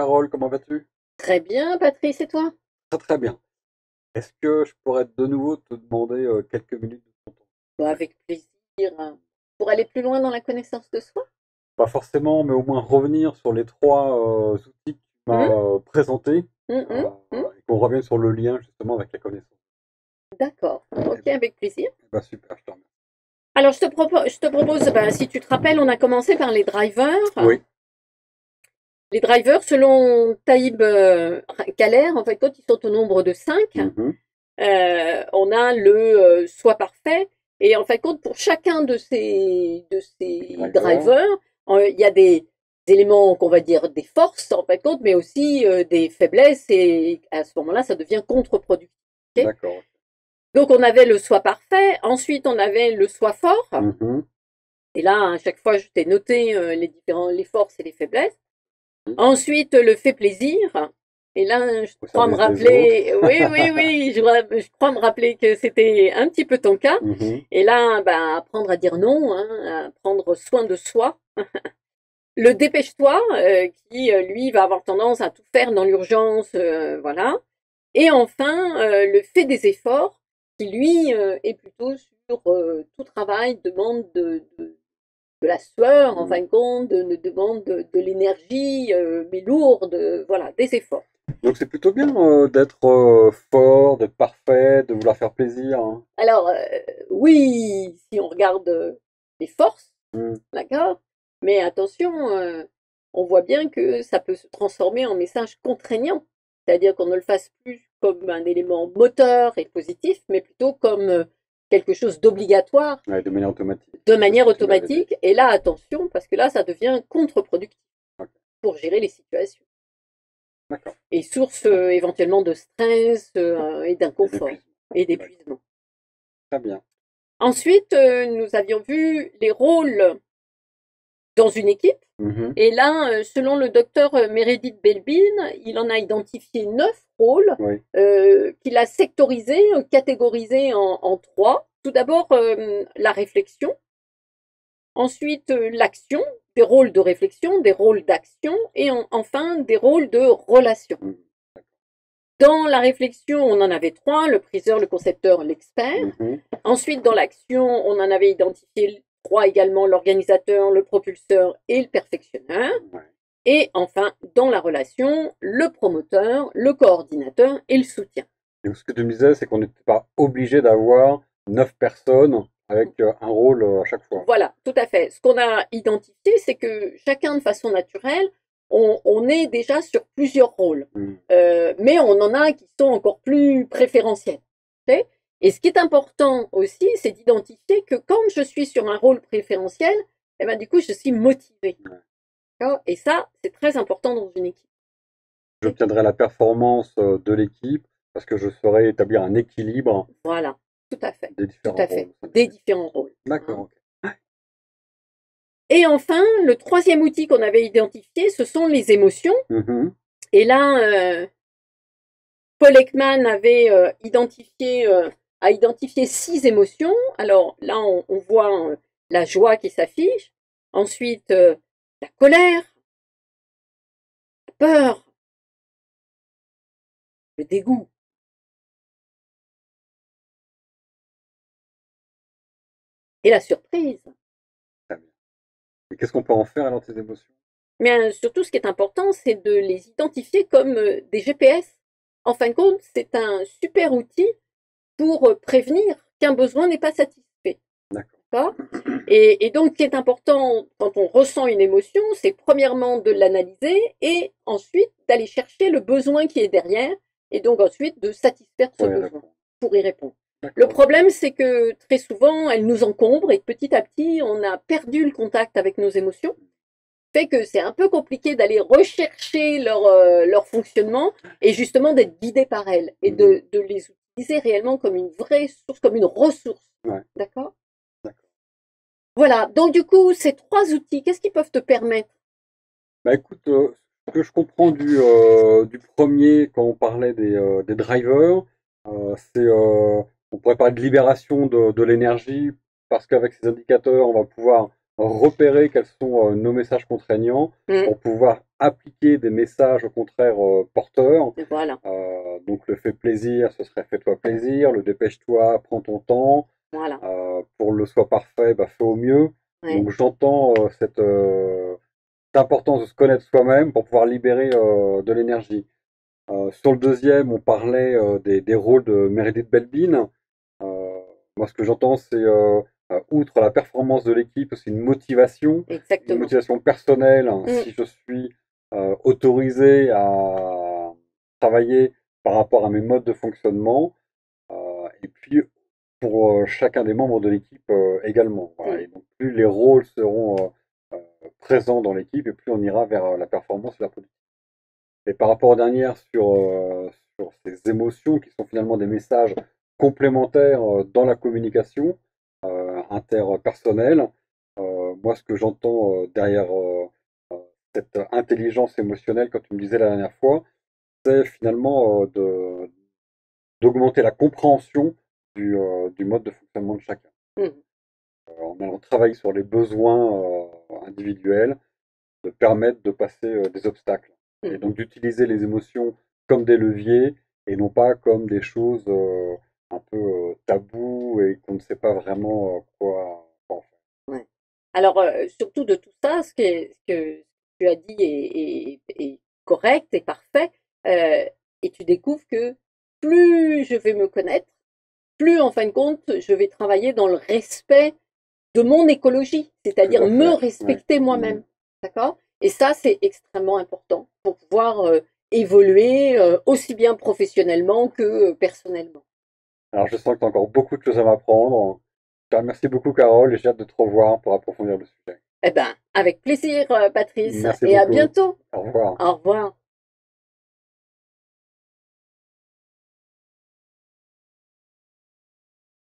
Carole, comment vas-tu? Très bien, Patrice, et toi? Très très bien. Est-ce que je pourrais de nouveau te demander quelques minutes de ton temps? Bah, avec plaisir. Pour aller plus loin dans la connaissance de soi? Pas forcément, mais au moins revenir sur les trois outils que tu m'as Hmm, présentés hmm. et qu'on revienne sur le lien justement avec la connaissance. D'accord. Eh Ok, ben, avec plaisir. super, je te remercie. Alors, je te propose, bah, si tu te rappelles, on a commencé par les drivers. Oui. Les drivers, selon Taïb Kaler, en fait, quand ils sont au nombre de 5, Mhm. on a le soi parfait. Et en fait, compte pour chacun de ces Driver. drivers, il y a des éléments qu'on va dire des forces, en fait, compte, mais aussi des faiblesses. Et à ce moment-là, ça devient contre-productif. Ok. D'accord. Donc, on avait le soi parfait. Ensuite, on avait le soi fort. Mhm. Et là, à chaque fois, je t'ai noté les forces et les faiblesses. Oui. Ensuite, le fait plaisir. Et là, je Au crois me service des autres. rappeler, oui, oui, oui, je crois me rappeler que c'était un petit peu ton cas. Mhm. Et là, bah, apprendre à dire non, hein, à prendre soin de soi. Le dépêche-toi, qui, lui, va avoir tendance à tout faire dans l'urgence, voilà. Et enfin, le fait des efforts, qui, lui, est plutôt sur tout travail, demande de la sueur, en fin Mhm. de compte, demande de l'énergie, mais lourde, voilà, des efforts. Donc c'est plutôt bien d'être fort, d'être parfait, de vouloir faire plaisir, hein. Alors, oui, si on regarde les forces, Mhm. d'accord, mais attention, on voit bien que ça peut se transformer en message contraignant, c'est-à-dire qu'on ne le fasse plus comme un élément moteur et positif, mais plutôt comme quelque chose d'obligatoire Ouais, de manière automatique. de C'est ce manière que tu m'avais dit. automatique. Et là, attention, parce que là, ça devient contre-productif Ok. pour gérer les situations. D'accord. Et source éventuellement de stress et Et d'inconfort d'épuisement. et D'accord. d'épuisement. Très bien. Ensuite, nous avions vu les rôles dans une équipe. Mhm. Et là, selon le docteur Meredith Belbin, il en a identifié 9 rôles Oui. qu'il a sectorisés, catégorisés en 3. Tout d'abord, la réflexion. Ensuite, l'action, des rôles de réflexion, des rôles d'action. Et enfin, des rôles de relation. Mhm. Dans la réflexion, on en avait 3, le priseur, le concepteur, l'expert. Mhm. Ensuite, dans l'action, on en avait identifié 3 également, l'organisateur, le propulseur et le perfectionneur. Ouais. Et enfin, dans la relation, le promoteur, le coordinateur et le soutien. Et ce que tu me disais, c'est qu'on n'était pas obligé d'avoir 9 personnes avec un rôle à chaque fois. Voilà, tout à fait. Ce qu'on a identifié, c'est que chacun, de façon naturelle, on est déjà sur plusieurs rôles. Mhm. Mais on en a qui sont encore plus préférentiels. Okay. Et ce qui est important aussi, c'est d'identifier que quand je suis sur un rôle préférentiel, eh ben, du coup, je suis motivée. Ouais. Et ça, c'est très important dans une équipe. Okay. J'obtiendrai la performance de l'équipe parce que je saurai établir un équilibre Voilà, tout à fait, des tout différents à rôles fait, au sein de des l'équipe. différents rôles. D'accord, Hein. ok. Et enfin, le troisième outil qu'on avait identifié, ce sont les émotions. Mhm. Et là, Paul Ekman avait a identifié 6 émotions. Alors là, on voit la joie qui s'affiche. Ensuite, la colère, la peur, le dégoût et la surprise. Très bien. Et qu'est-ce qu'on peut en faire alors de ces émotions? Mais surtout, ce qui est important, c'est de les identifier comme des GPS. En fin de compte, c'est un super outil pour prévenir qu'un besoin n'est pas satisfait. D'accord. D'accord. Et donc, ce qui est important quand on ressent une émotion, c'est premièrement de l'analyser et ensuite d'aller chercher le besoin qui est derrière et donc ensuite de satisfaire ce Pour y besoin répondre. pour y répondre. Le D'accord, ok. problème, c'est que très souvent, elles nous encombrent et petit à petit, on a perdu le contact avec nos émotions. Fait que c'est un peu compliqué d'aller rechercher leur fonctionnement et justement d'être guidé par elles et Mhm. de les utiliser réellement comme une vraie source, comme une ressource. Ouais, D'accord. d'accord. Voilà, donc du coup, ces 3 outils, qu'est-ce qu'ils peuvent te permettre? Bah écoute, ce que je comprends du premier quand on parlait des drivers, c'est on pourrait parler de libération de l'énergie parce qu'avec ces indicateurs, on va pouvoir repérer quels sont nos messages contraignants Mm. pour pouvoir appliquer des messages au contraire porteurs. Voilà, Donc le fait plaisir, ce serait fais-toi plaisir, le dépêche-toi, prends ton temps. voilà. Pour le soit parfait, bah, fais au mieux. Ouais, Donc j'entends cette importance de se connaître soi-même pour pouvoir libérer de l'énergie. Sur le deuxième, on parlait des rôles de Meredith Belbin. Euh, Moi, ce que j'entends, c'est outre la performance de l'équipe, c'est une exactement. motivation personnelle. Mm. Si je suis autorisé à travailler par rapport à mes modes de fonctionnement, et puis pour chacun des membres de l'équipe également. Voilà. Mm. Et donc plus les rôles seront présents dans l'équipe, et plus on ira vers la performance et la productivité. Et par rapport aux dernières sur ces émotions qui sont finalement des messages complémentaires dans la communication interpersonnelle, moi ce que j'entends derrière cette intelligence émotionnelle, quand tu me disais la dernière fois, c'est finalement d'augmenter la compréhension du mode de fonctionnement de chacun. Mm. En allant travailler sur les besoins individuels, de permettre de passer des obstacles. Et Mm. donc d'utiliser les émotions comme des leviers et non pas comme des choses un peu tabous et qu'on ne sait pas vraiment quoi en faire. Ouais. Alors, surtout de tout ça, ce que tu as dit est correct et parfait. euh, et tu découvres que plus je vais me connaître, plus en fin de compte, je vais travailler dans le respect de mon écologie, Tout c'est-à-dire à me fait. Ouais. respecter Mhm. moi-même. D'accord? Et ça, c'est extrêmement important pour pouvoir évoluer aussi bien professionnellement que personnellement. Alors je sens que tu as encore beaucoup de choses à m'apprendre. Je te remercie beaucoup Carole et j'ai hâte de te revoir pour approfondir le sujet. Eh ben, avec plaisir, Patrice, Merci et à beaucoup. bientôt. Au revoir. Au revoir.